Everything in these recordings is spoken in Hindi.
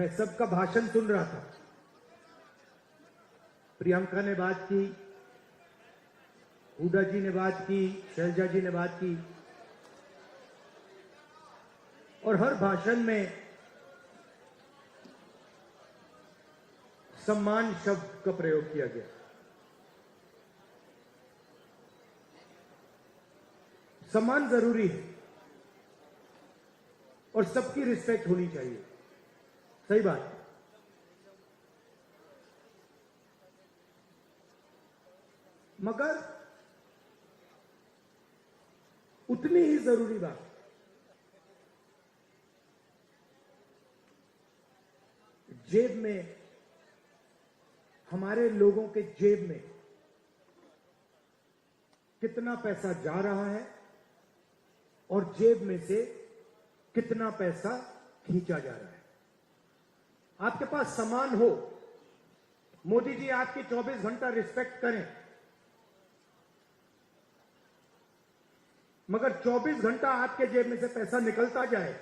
मैं सबका भाषण सुन रहा था। प्रियंका ने बात की, हुडा जी ने बात की, शैलजा जी ने बात की, और हर भाषण में सम्मान शब्द का प्रयोग किया गया। सम्मान जरूरी है और सबकी रिस्पेक्ट होनी चाहिए, सही बात। मगर उतनी ही जरूरी बात जेब में, हमारे लोगों के जेब में कितना पैसा जा रहा है और जेब में से कितना पैसा खींचा जा रहा है। आपके पास सामान हो, मोदी जी आपकी 24 घंटा रिस्पेक्ट करें, मगर 24 घंटा आपके जेब में से पैसा निकलता जाए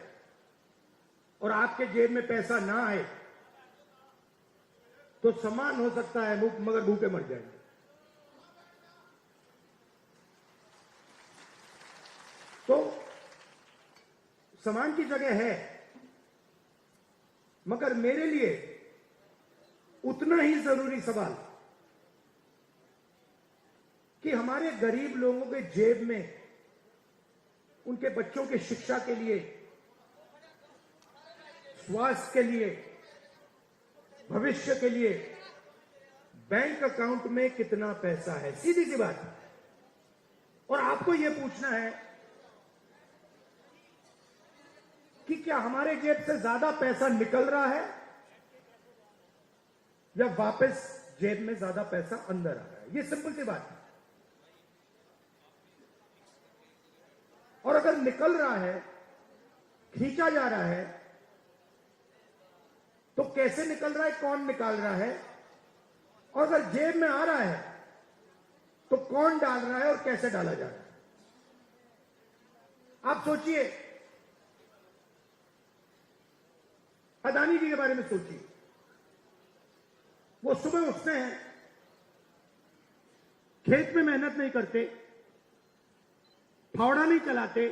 और आपके जेब में पैसा ना आए तो सम्मान हो सकता है मगर भूखे मर जाएंगे। तो सम्मान की जगह है, मगर मेरे लिए उतना ही जरूरी सवाल कि हमारे गरीब लोगों के जेब में उनके बच्चों की शिक्षा के लिए, स्वास्थ्य के लिए, भविष्य के लिए बैंक अकाउंट में कितना पैसा है। सीधी सी बात है। और आपको यह पूछना है कि क्या हमारे जेब से ज्यादा पैसा निकल रहा है या वापस जेब में ज्यादा पैसा अंदर आ रहा है। यह सिंपल सी बात है। और अगर निकल रहा है, खींचा जा रहा है, तो कैसे निकल रहा है, कौन निकाल रहा है, और अगर जेब में आ रहा है तो कौन डाल रहा है और कैसे डाला जा रहा है। आप सोचिए, अदानी जी के बारे में सोचिए। वो सुबह उठते हैं, खेत में मेहनत नहीं करते, फावड़ा नहीं चलाते,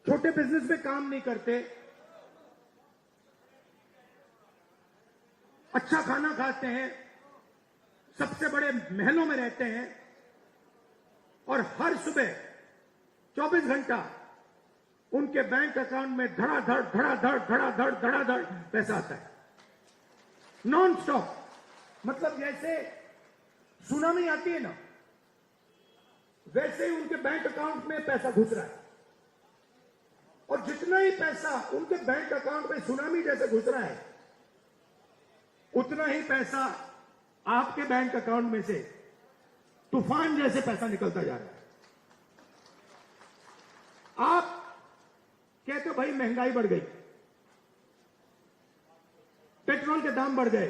छोटे बिजनेस में काम नहीं करते, अच्छा खाना खाते हैं, सबसे बड़े महलों में रहते हैं, और हर सुबह 24 घंटा उनके बैंक अकाउंट में धड़ाधड़ धड़ाधड़ धड़ाधड़ धड़ाधड़ पैसा आता है, नॉन स्टॉप। मतलब जैसे सुनामी आती है ना, वैसे ही उनके बैंक अकाउंट में पैसा घुस रहा है। और जितना ही पैसा उनके बैंक अकाउंट में सुनामी जैसे घुस रहा है, उतना ही पैसा आपके बैंक अकाउंट में से तूफान जैसे पैसा निकलता जा रहा है। आप कहते हो भाई महंगाई बढ़ गई, पेट्रोल के दाम बढ़ गए,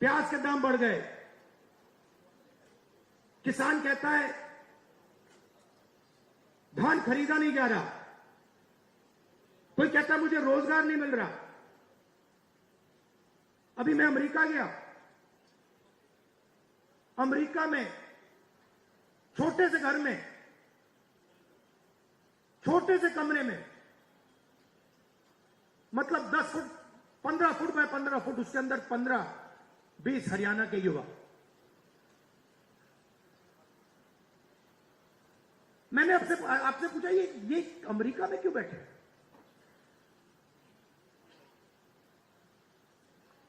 प्याज के दाम बढ़ गए, किसान कहता है धान खरीदा नहीं जा रहा, कोई कहता है मुझे रोजगार नहीं मिल रहा। अभी मैं अमेरिका गया, अमेरिका में छोटे से घर में, छोटे से कमरे में, मतलब 10 फुट 15 फुट बाय 15 फुट, उसके अंदर 15-20 हरियाणा के युवा। मैंने आपसे पूछा ये अमेरिका में क्यों बैठे,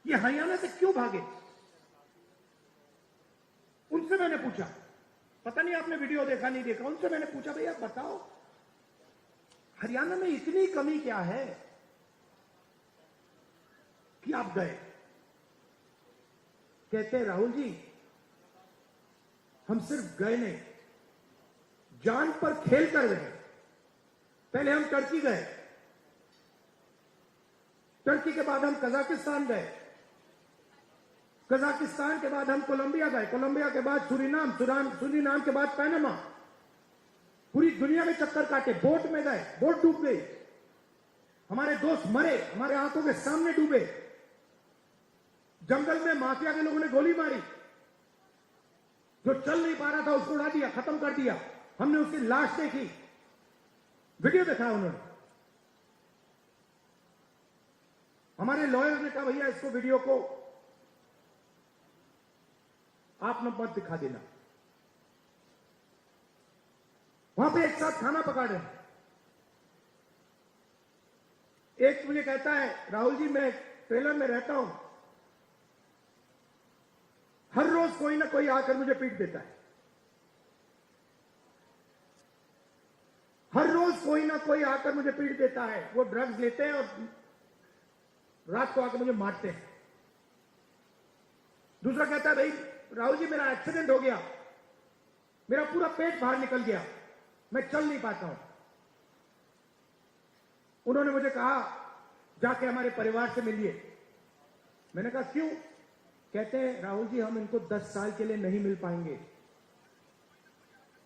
ये हरियाणा से क्यों भागे। उनसे मैंने पूछा, पता नहीं आपने वीडियो देखा नहीं देखा, उनसे मैंने पूछा भैया बताओ हरियाणा में इतनी कमी क्या है कि आप गए। कहते राहुल जी हम सिर्फ गए नहीं, जान पर खेल कर गए। पहले हम टर्की गए, टर्की के बाद हम कजाकिस्तान गए, कजाकिस्तान के बाद हम कोलंबिया गए, कोलंबिया के बाद सूरीनाम, सूरीनाम के बाद पैनामा, पूरी दुनिया में चक्कर काटे, बोट में गए, बोट डूब गई, हमारे दोस्त मरे, हमारे आंखों के सामने डूबे, जंगल में माफिया के लोगों ने गोली मारी, जो चल नहीं पा रहा था उसको उड़ा दिया, खत्म कर दिया। हमने उसकी लाश देखी, वीडियो दिखाया उन्होंने। हमारे लॉयर ने कहा भैया इसको वीडियो को आप न मत दिखा देना। वहां पे एक साथ खाना पका रहे हैं। एक मुझे कहता है राहुल जी मैं ट्रेलर में रहता हूं, हर रोज कोई ना कोई आकर मुझे पीट देता है, हर रोज कोई ना कोई आकर मुझे पीट देता है। वो ड्रग्स लेते हैं और रात को आकर मुझे मारते हैं। दूसरा कहता है भाई राहुल जी मेरा एक्सीडेंट हो गया, मेरा पूरा पेट बाहर निकल गया, मैं चल नहीं पाता हूं। उन्होंने मुझे कहा जाके हमारे परिवार से मिलिए। मैंने कहा क्यों? कहते हैं राहुल जी हम इनको 10 साल के लिए नहीं मिल पाएंगे।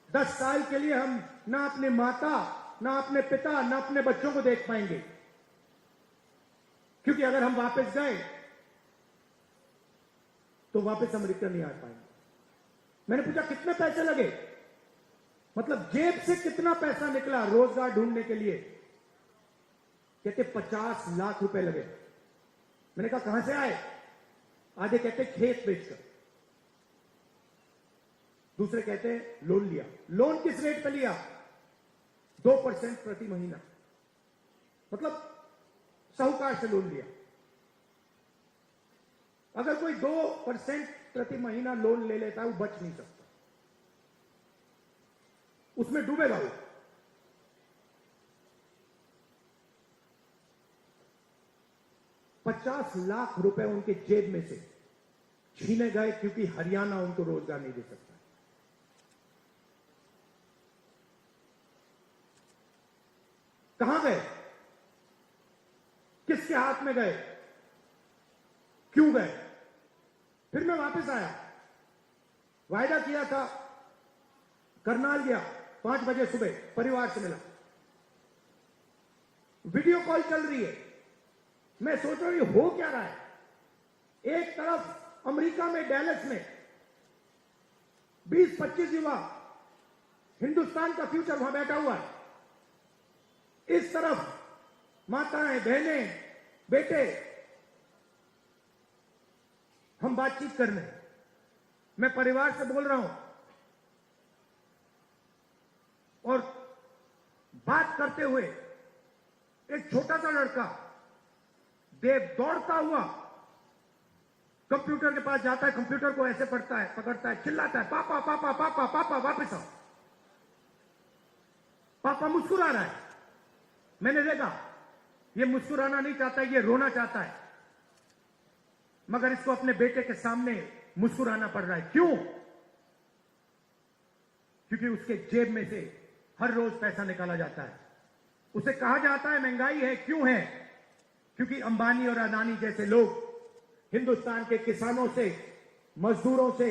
10 साल के लिए हम ना अपने माता, ना अपने पिता, ना अपने बच्चों को देख पाएंगे, क्योंकि अगर हम वापस गए तो वापस अमेरिका नहीं आ पाएंगे। मैंने पूछा कितने पैसे लगे, मतलब जेब से कितना पैसा निकला रोजगार ढूंढने के लिए? कहते 50 लाख रुपए लगे। मैंने कहा कहां से आए? आधे कहते खेत बेचकर, दूसरे कहते लोन लिया। लोन किस रेट पे लिया? 2% प्रति महीना, मतलब साहूकार से लोन लिया। अगर कोई 2% प्रति महीना लोन ले लेता है वो बच नहीं सकता, उसमें डूबेगा वो। $50 लाख रुपए उनके जेब में से छीने गए क्योंकि हरियाणा उनको रोजगार नहीं दे सकता। कहां गए? किसके हाथ में गए? क्यों गए? फिर मैं वापस आया, वायदा किया था, करनाल गया, 5 बजे सुबह परिवार से मिला, वीडियो कॉल चल रही है। मैं सोच रहा हूं ये हो क्या रहा है। एक तरफ अमेरिका में डैलस में 20-25 युवा, हिंदुस्तान का फ्यूचर वहां बैठा हुआ है, इस तरफ माताएं, बहनें, बेटे, हम बातचीत करने। मैं परिवार से बोल रहा हूं और बात करते हुए एक छोटा सा लड़का देव दौड़ता हुआ कंप्यूटर के पास जाता है, कंप्यूटर को ऐसे पढ़ता है, पकड़ता है, चिल्लाता है पापा पापा पापा पापा वापस आओ। पापा मुस्कुरा रहा है। मैंने देखा ये मुस्कुराना नहीं चाहता, ये रोना चाहता है, मगर इसको अपने बेटे के सामने मुस्कुराना पड़ रहा है। क्यों? क्योंकि उसके जेब में से हर रोज पैसा निकाला जाता है। उसे कहा जाता है महंगाई है। क्यों है? क्योंकि अंबानी और अदानी जैसे लोग हिंदुस्तान के किसानों से, मजदूरों से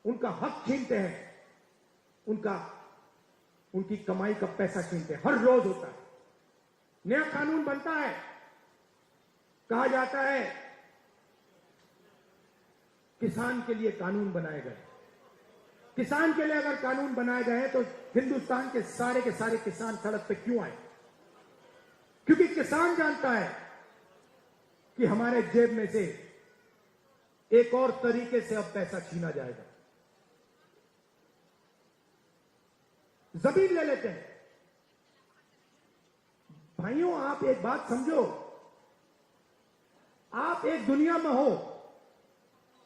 उनका हक छीनते हैं, उनकी कमाई का पैसा छीनते हैं। हर रोज होता है। नया कानून बनता है, कहा जाता है किसान के लिए कानून बनाए गए। किसान के लिए अगर कानून बनाए गए हैं तो हिंदुस्तान के सारे किसान सड़क पे क्यों आए? क्योंकि किसान जानता है कि हमारे जेब में से एक और तरीके से अब पैसा छीना जाएगा। जमीन ले लेते हैं। भाइयों आप एक बात समझो, आप एक दुनिया में हो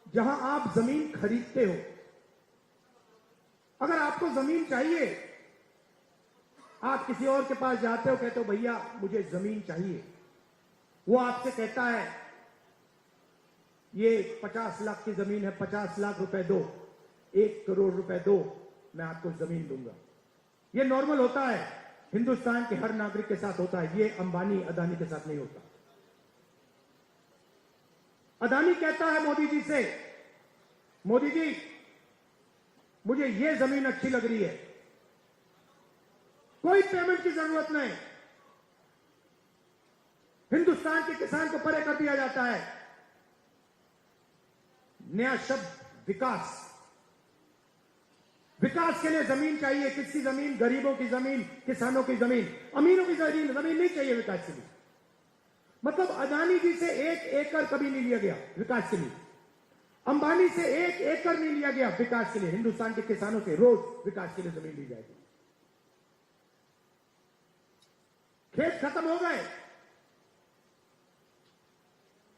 जहां आप जमीन खरीदते हो। अगर आपको जमीन चाहिए, आप किसी और के पास जाते हो, कहते हो भैया मुझे जमीन चाहिए, वो आपसे कहता है ये 50 लाख की जमीन है, 50 लाख रुपए दो, 1 करोड़ रुपए दो, मैं आपको जमीन दूंगा। ये नॉर्मल होता है, हिंदुस्तान के हर नागरिक के साथ होता है। ये अंबानी अदानी के साथ नहीं होता। अदानी कहता है मोदी जी से, मोदी जी मुझे ये जमीन अच्छी लग रही है, कोई पेमेंट की जरूरत नहीं। हिंदुस्तान के किसान को परे कर दिया जाता है। नया शब्द विकास। विकास के लिए जमीन चाहिए। किसकी जमीन? गरीबों की जमीन, किसानों की जमीन, अमीरों की जमीन नहीं चाहिए विकास के लिए। मतलब अदानी जी से 1 एकड़ कभी नहीं लिया गया विकास के लिए। अंबानी से 1 एकड़ नहीं लिया गया विकास के लिए। हिंदुस्तान के किसानों से रोज विकास के लिए जमीन ली जाएगी। खेत खत्म हो गए,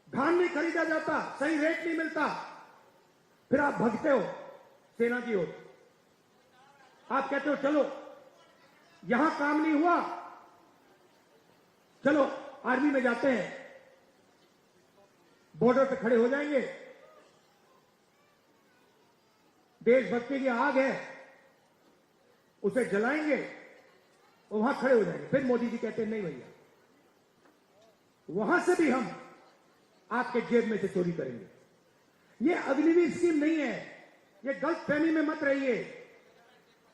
धान नहीं खरीदा जाता, सही रेट नहीं मिलता, फिर आप भगते हो सेना की ओर। आप कहते हो चलो यहां काम नहीं हुआ, चलो आर्मी में जाते हैं, बॉर्डर पे खड़े हो जाएंगे, देशभक्ति की आग है उसे जलाएंगे और वहां खड़े हो जाएंगे। फिर मोदी जी कहते हैं नहीं भैया, वहां से भी हम आपके जेब में से चोरी करेंगे। ये अग्निवीर स्कीम नहीं है, ये गलतफहमी में मत रहिए।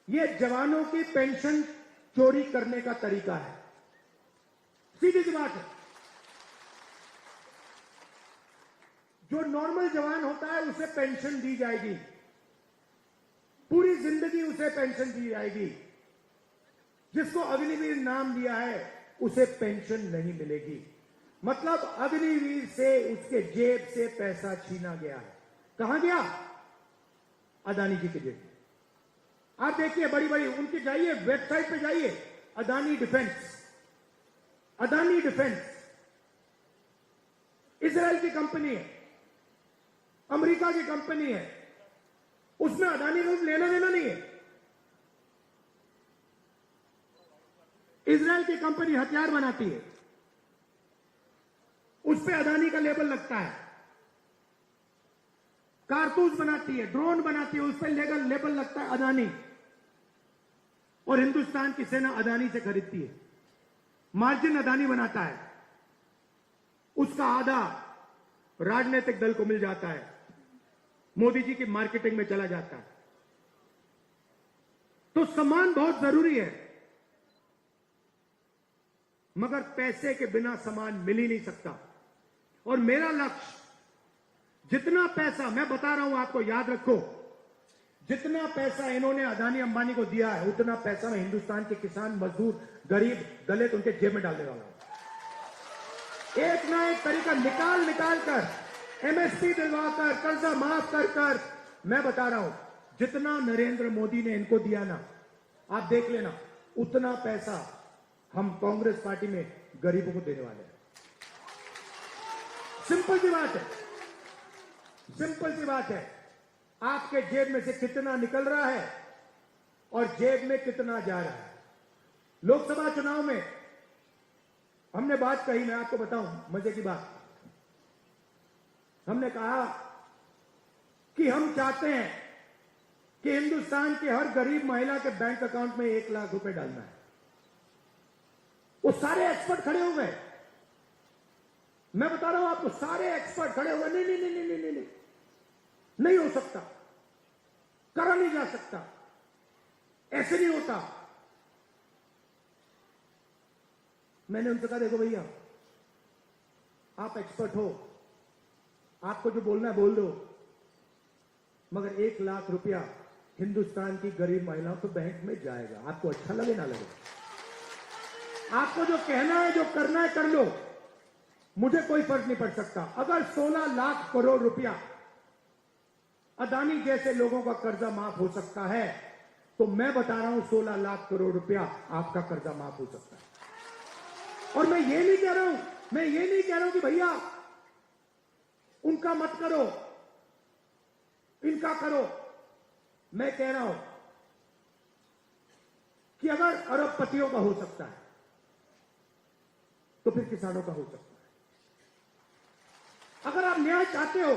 ये जवानों की पेंशन चोरी करने का तरीका है। सीधी सी बात है। जो नॉर्मल जवान होता है उसे पेंशन दी जाएगी, पूरी जिंदगी उसे पेंशन दी जाएगी। जिसको अग्निवीर नाम दिया है उसे पेंशन नहीं मिलेगी। मतलब अग्निवीर से उसके जेब से पैसा छीना गया है। कहां गया? अदानी जी के जेब। आप देखिए बड़ी बड़ी उनकी जाइए, वेबसाइट पे जाइए, Adani defence, Adani defence Israel की कंपनी है, अमेरिका की कंपनी है, उसमें अदानी को लेना देना नहीं है। इजराइल की कंपनी हथियार बनाती है, उस पे अदानी का लेबल लगता है। कारतूस बनाती है, ड्रोन बनाती है, उस पे लेबल लगता है अदानी। और हिंदुस्तान की सेना अदानी से खरीदती है, मार्जिन अदानी बनाता है, उसका आधा राजनीतिक दल को मिल जाता है, मोदी जी की मार्केटिंग में चला जाता है। तो सम्मान बहुत जरूरी है, मगर पैसे के बिना सम्मान मिल ही नहीं सकता। और मेरा लक्ष्य, जितना पैसा मैं बता रहा हूं आपको, याद रखो, जितना पैसा इन्होंने अदानी अंबानी को दिया है उतना पैसा मैं हिंदुस्तान के किसान, मजदूर, गरीब, दलित उनके जेब में डालने वाला हूं। एक ना एक तरीका निकाल कर, एमएसपी दिलवाकर, कर्जा माफ कर मैं बता रहा हूं, जितना नरेंद्र मोदी ने इनको दिया ना, आप देख लेना, उतना पैसा हम कांग्रेस पार्टी में गरीबों को देने वाले हैं। सिंपल सी बात है, सिंपल सी बात है। आपके जेब में से कितना निकल रहा है और जेब में कितना जा रहा है। लोकसभा चुनाव में हमने बात कही, मैं आपको बताऊं मजे की बात। हमने कहा कि हम चाहते हैं कि हिंदुस्तान के हर गरीब महिला के बैंक अकाउंट में 1 लाख रुपए डालना है। वो सारे एक्सपर्ट खड़े हो गए, मैं बता रहा हूं आपको, सारे एक्सपर्ट खड़े हो गए, नहीं नहीं नहीं नहीं नहीं नहीं, नहीं हो सकता, करा नहीं जा सकता, ऐसे नहीं होता। मैंने उनसे कहा देखो भैया, आप एक्सपर्ट हो, आपको जो बोलना है बोल दो, मगर 1 लाख रुपया हिंदुस्तान की गरीब महिलाओं के बैंक में जाएगा। आपको अच्छा लगे ना लगे, आपको जो कहना है, जो करना है कर लो, मुझे कोई फर्क नहीं पड़ सकता। अगर 16 लाख करोड़ रुपया अदानी जैसे लोगों का कर्जा माफ हो सकता है, तो मैं बता रहा हूं 16 लाख करोड़ रुपया आपका कर्जा माफ हो सकता है। और मैं ये नहीं कह रहा हूं कि भैया उनका मत करो, इनका करो। मैं कह रहा हूं कि अगर अरबपतियों का हो सकता है तो फिर किसानों का हो सकता है। अगर आप न्याय चाहते हो,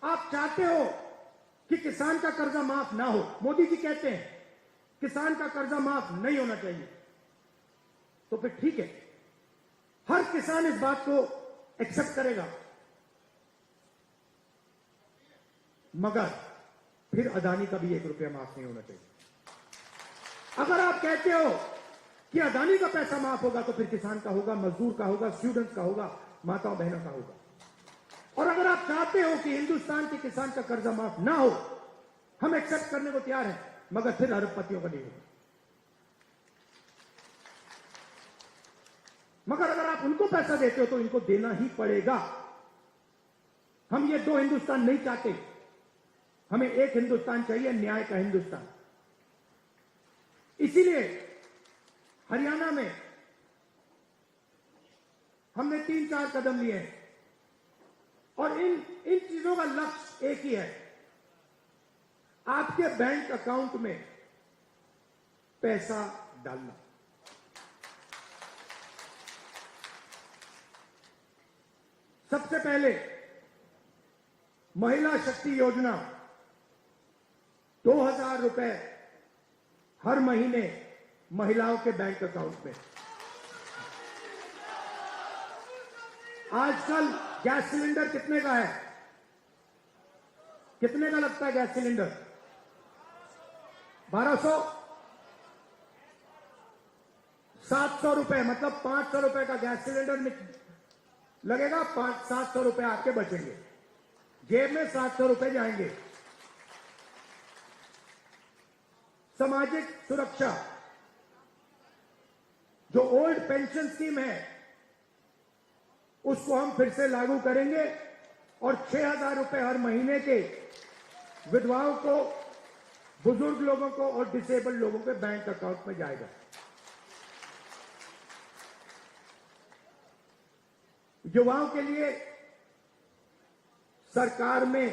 आप चाहते हो कि किसान का कर्जा माफ ना हो, मोदी जी कहते हैं किसान का कर्जा माफ नहीं होना चाहिए, तो फिर ठीक है, हर किसान इस बात को एक्सेप्ट करेगा, मगर फिर अदानी का भी 1 रुपया माफ नहीं होना चाहिए। अगर आप कहते हो कि अदानी का पैसा माफ होगा तो फिर किसान का होगा, मजदूर का होगा, स्टूडेंट्स का होगा, माताओं बहनों का होगा। और अगर आप चाहते हो कि हिंदुस्तान के किसान का कर्जा माफ ना हो, हम एक्सेप्ट करने को तैयार हैं, मगर फिर अरबपतियों का नहीं होगा। मगर अगर आप उनको पैसा देते हो तो इनको देना ही पड़ेगा। हम ये दो हिंदुस्तान नहीं चाहते, हमें एक हिंदुस्तान चाहिए, न्याय का हिंदुस्तान। इसीलिए हरियाणा में हमने 3-4 कदम लिए हैं और इन चीजों का लक्ष्य एक ही है, आपके बैंक अकाउंट में पैसा डालना। सबसे पहले महिला शक्ति योजना 2000 रुपए हर महीने महिलाओं के बैंक अकाउंट में। आजकल गैस सिलेंडर कितने का है? कितने का लगता है गैस सिलेंडर? 1200, 700 रुपए, मतलब 500 रुपए का गैस सिलेंडर लगेगा, 700 रुपए आपके बचेंगे, जेब में 700 रुपए जाएंगे। सामाजिक सुरक्षा जो ओल्ड पेंशन स्कीम है उसको हम फिर से लागू करेंगे और 6000 रुपए हर महीने के विधवाओं को, बुजुर्ग लोगों को और डिसेबल्ड लोगों के बैंक अकाउंट में जाएगा। युवाओं के लिए सरकार में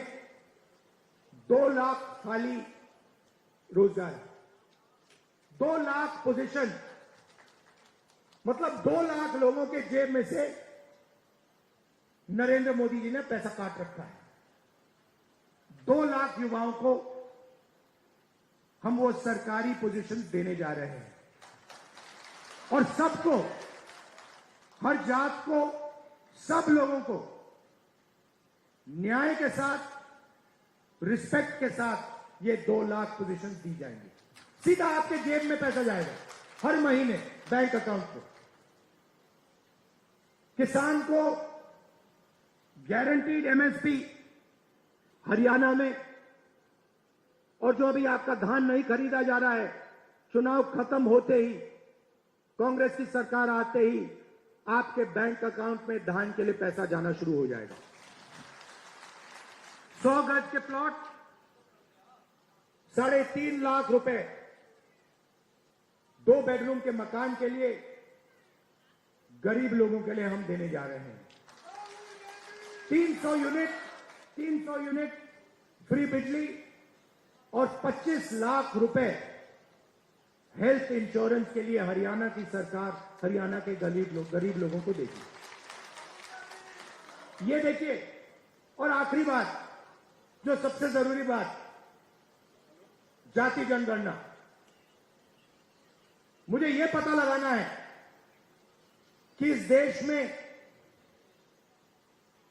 2 लाख खाली रोजगार, 2 लाख पोजीशन, मतलब 2 लाख लोगों के जेब में से नरेंद्र मोदी जी ने पैसा काट रखा है। 2 लाख युवाओं को हम वो सरकारी पोजीशन देने जा रहे हैं और सबको, हर जात को, सब लोगों को न्याय के साथ, रिस्पेक्ट के साथ ये 2 लाख पोजीशन दी जाएंगी। सीधा आपके जेब में पैसा जाएगा हर महीने बैंक अकाउंट पे। किसान को गारंटीड एमएसपी हरियाणा में, और जो अभी आपका धान नहीं खरीदा जा रहा है, चुनाव खत्म होते ही, कांग्रेस की सरकार आते ही आपके बैंक अकाउंट में धान के लिए पैसा जाना शुरू हो जाएगा। 100 गज के प्लॉट 3.5 लाख रुपए, 2 बेडरूम के मकान के लिए गरीब लोगों के लिए हम देने जा रहे हैं। 300 यूनिट फ्री बिजली और 25 लाख रुपए हेल्थ इंश्योरेंस के लिए हरियाणा की सरकार हरियाणा के गरीब लोगों को देगी। ये देखिए, और आखिरी बात, जो सबसे जरूरी बात, जाति जनगणना। मुझे यह पता लगाना है कि इस देश में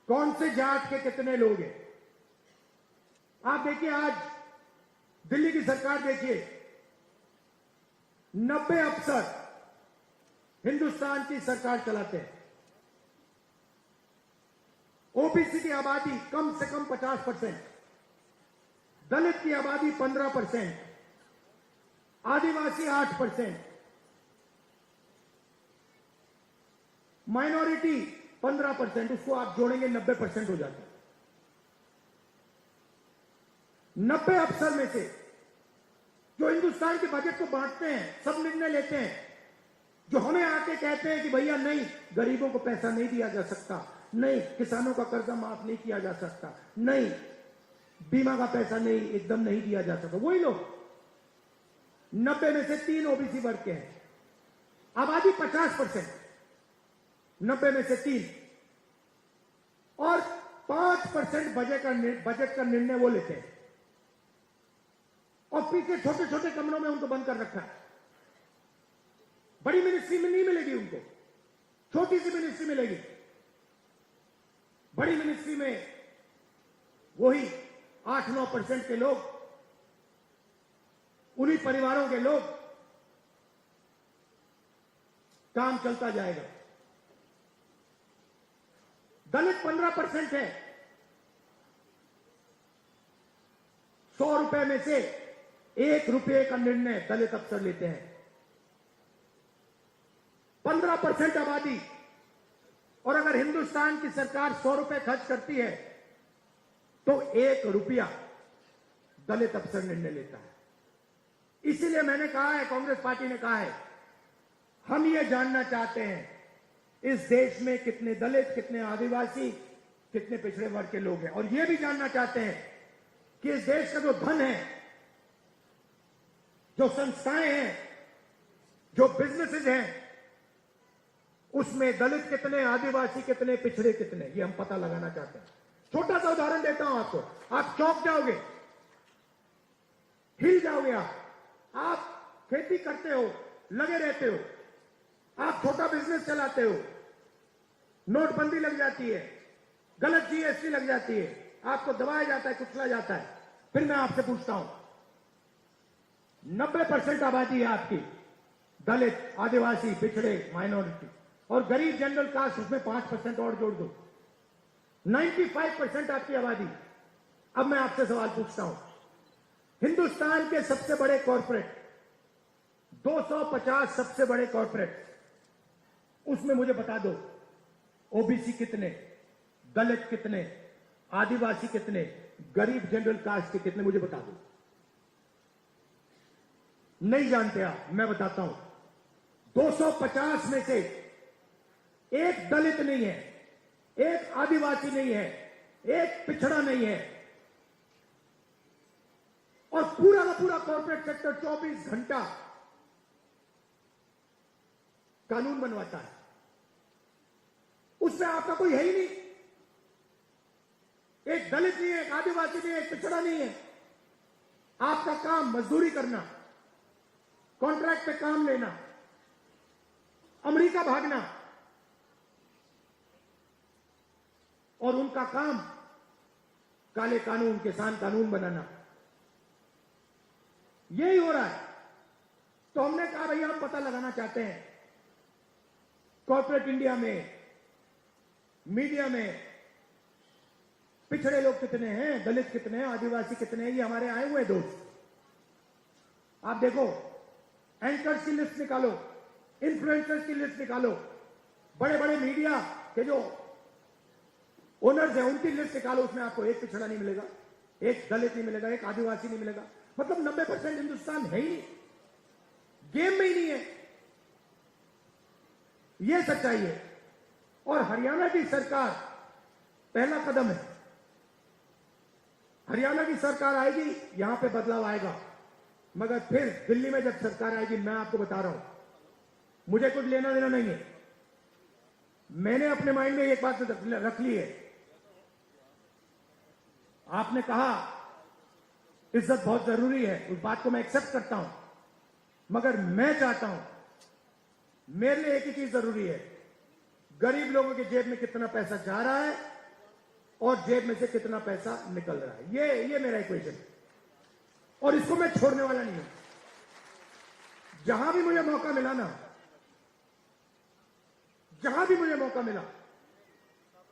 कौन से जात के कितने लोग हैं। आप देखिए, आज दिल्ली की सरकार देखिए, 90 अफसर हिंदुस्तान की सरकार चलाते हैं। ओबीसी की आबादी कम से कम 50%, दलित की आबादी 15%, आदिवासी 8%, माइनॉरिटी 15%, उसको आप जोड़ेंगे 90% हो जाता है। 90 अफसर में से जो हिंदुस्तान के बजट को बांटते हैं, सब निर्णय लेते हैं, जो हमें आके कहते हैं कि भैया नहीं, गरीबों को पैसा नहीं दिया जा सकता, नहीं किसानों का कर्जा माफ नहीं किया जा सकता, नहीं बीमा का पैसा नहीं, एकदम नहीं दिया जा सकता, वही लोग 90 में से 3 ओबीसी वर्ग के हैं। आबादी 50%, 90 में से 3, और 5% बजट का निर्णय वो लेते हैं, और पीछे छोटे छोटे कमरों में उनको बंद कर रखा है। बड़ी मिनिस्ट्री में नहीं मिलेगी उनको, छोटी सी मिनिस्ट्री मिलेगी। बड़ी मिनिस्ट्री में वही 8-9% के लोग, उन्हीं परिवारों के लोग काम चलता जाएगा। दलित 15% है। 100 रुपए में से 1 रुपए का निर्णय दलित अफसर लेते हैं। 15% आबादी, और अगर हिंदुस्तान की सरकार 100 रुपए खर्च करती है तो 1 रुपया दलित अफसर निर्णय लेता है। इसीलिए मैंने कहा है, कांग्रेस पार्टी ने कहा है, हम ये जानना चाहते हैं इस देश में कितने दलित, कितने आदिवासी, कितने पिछड़े वर्ग के लोग हैं, और ये भी जानना चाहते हैं कि इस देश का जो धन है, जो संस्थाएं हैं, जो बिजनेसेस हैं, उसमें दलित कितने, आदिवासी कितने, पिछड़े कितने, ये हम पता लगाना चाहते हैं। छोटा सा उदाहरण देता हूं आपको, आप चौंक जाओगे, हिल जाओगे। आप खेती करते हो, लगे रहते हो, आप छोटा बिजनेस चलाते हो, नोटबंदी लग जाती है, गलत जीएसटी लग जाती है, आपको दबाया जाता है, कुचला जाता है। फिर मैं आपसे पूछता हूं, 90% आबादी है आपकी दलित, आदिवासी, पिछड़े, माइनॉरिटी, और गरीब जनरल कास्ट, उसमें 5% और जोड़ दो, 95% आपकी आबादी। अब मैं आपसे सवाल पूछता हूं, हिंदुस्तान के सबसे बड़े कॉर्पोरेट, 250 सबसे बड़े कॉर्पोरेट, उसमें मुझे बता दो ओबीसी कितने, दलित कितने, आदिवासी कितने, गरीब जनरल कास्ट के कितने, मुझे बता दो। नहीं जानते आप, मैं बताता हूं। 250 में से एक दलित नहीं है, एक आदिवासी नहीं है, एक पिछड़ा नहीं है, और पूरा का पूरा कॉर्पोरेट सेक्टर 24 घंटा कानून बनवाता है। उसमें आपका कोई है ही नहीं। एक दलित नहीं है, एक आदिवासी नहीं है, एक पिछड़ा नहीं है। आपका काम मजदूरी करना, कॉन्ट्रैक्ट पे काम लेना, अमेरिका भागना, और उनका काम काले कानून, किसान कानून बनाना। यही हो रहा है। तो हमने कहा भैया हम पता लगाना चाहते हैं कॉर्पोरेट इंडिया में, मीडिया में पिछड़े लोग कितने हैं, दलित कितने हैं, आदिवासी कितने हैं। ये हमारे आए हुए दोस्त, आप देखो, एंकर्स की लिस्ट निकालो, इन्फ्लुएंसर्स की लिस्ट निकालो, बड़े बड़े मीडिया के जो ओनर्स हैं उनकी लिस्ट निकालो, उसमें आपको एक पिछड़ा नहीं मिलेगा, एक दलित नहीं मिलेगा, एक आदिवासी नहीं मिलेगा। मतलब 90% हिंदुस्तान है ही नहीं, गेम में ही नहीं है। यह सच्चाई है। और हरियाणा की सरकार पहला कदम है। हरियाणा की सरकार आएगी, यहां पे बदलाव आएगा। मगर फिर दिल्ली में जब सरकार आएगी, मैं आपको बता रहा हूं, मुझे कुछ लेना देना नहीं है। मैंने अपने माइंड में एक बात रख ली है। आपने कहा इज्जत बहुत जरूरी है, उस बात को मैं एक्सेप्ट करता हूं, मगर मैं चाहता हूं, मेरे लिए एक ही चीज जरूरी है, गरीब लोगों की जेब में कितना पैसा जा रहा है और जेब में से कितना पैसा निकल रहा है। ये मेरा इक्वेशन है, और इसको मैं छोड़ने वाला नहीं हूं। जहां भी मुझे मौका मिला ना, जहां भी मुझे मौका मिला,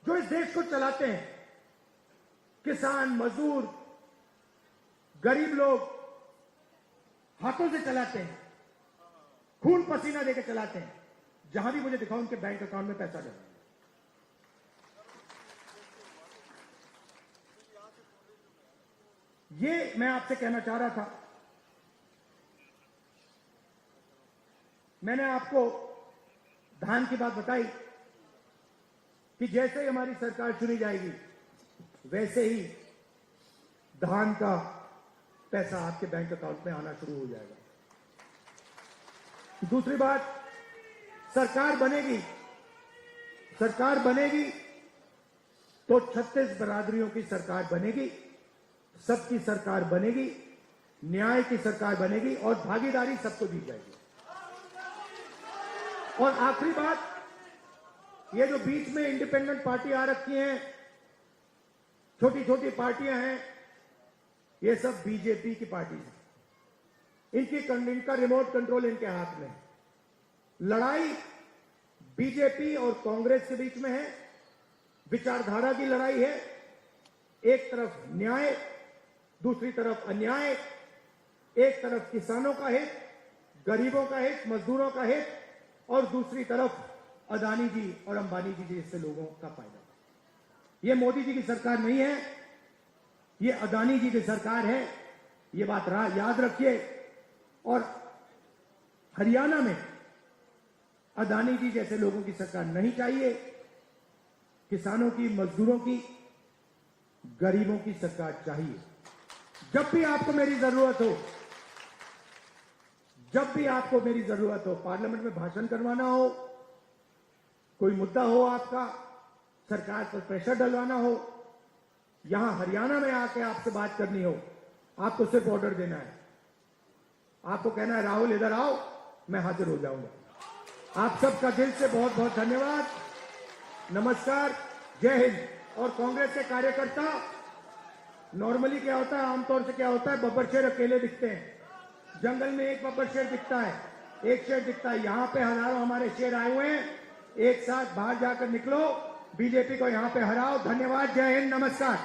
जो इस देश को चलाते हैं, किसान, मजदूर, गरीब लोग हाथों से चलाते हैं, खून पसीना देकर चलाते हैं, जहां भी मुझे दिखाओ उनके बैंक अकाउंट में पैसा डालो। ये मैं आपसे कहना चाह रहा था। मैंने आपको धान की बात बताई कि जैसे ही हमारी सरकार चुनी जाएगी, वैसे ही धान का पैसा आपके बैंक अकाउंट में आना शुरू हो जाएगा। दूसरी बात, सरकार बनेगी तो 36 बरादरियों की सरकार बनेगी, सबकी सरकार बनेगी, न्याय की सरकार बनेगी, और भागीदारी सबको दी जाएगी। और आखिरी बात, ये जो बीच में इंडिपेंडेंट पार्टी आ रखी हैं, छोटी छोटी पार्टियां हैं, ये सब बीजेपी की पार्टी है। इनका रिमोट कंट्रोल इनके हाथ में है। लड़ाई बीजेपी और कांग्रेस के बीच में है, विचारधारा की लड़ाई है। एक तरफ न्याय, दूसरी तरफ अन्याय, एक तरफ किसानों का हित, गरीबों का हित, मजदूरों का हित, और दूसरी तरफ अदानी जी और अंबानी जी जैसे लोगों का फायदा। ये मोदी जी की सरकार नहीं है, ये अदानी जी की सरकार है, ये बात याद रखिए। और हरियाणा में अदानी जी जैसे लोगों की सरकार नहीं चाहिए। किसानों की, मजदूरों की, गरीबों की सरकार चाहिए। जब भी आपको मेरी जरूरत हो, जब भी आपको मेरी जरूरत हो, पार्लियामेंट में भाषण करवाना हो, कोई मुद्दा हो आपका, सरकार पर प्रेशर डलवाना हो, यहां हरियाणा में आके आपसे बात करनी हो, आपको सिर्फ ऑर्डर देना है। आपको कहना है राहुल इधर आओ, मैं हाजिर हो जाऊंगा। आप सबका दिल से बहुत बहुत धन्यवाद, नमस्कार, जय हिंद। और कांग्रेस के कार्यकर्ता, नॉर्मली क्या होता है, आमतौर से क्या होता है, बब्बर शेर अकेले दिखते हैं। जंगल में एक बब्बर शेर दिखता है, एक शेर दिखता है। यहां पे हजारों हमारे शेर आए हुए हैं, एक साथ बाहर जाकर निकलो, बीजेपी को यहां पे हराओ। धन्यवाद, जय हिंद, नमस्कार।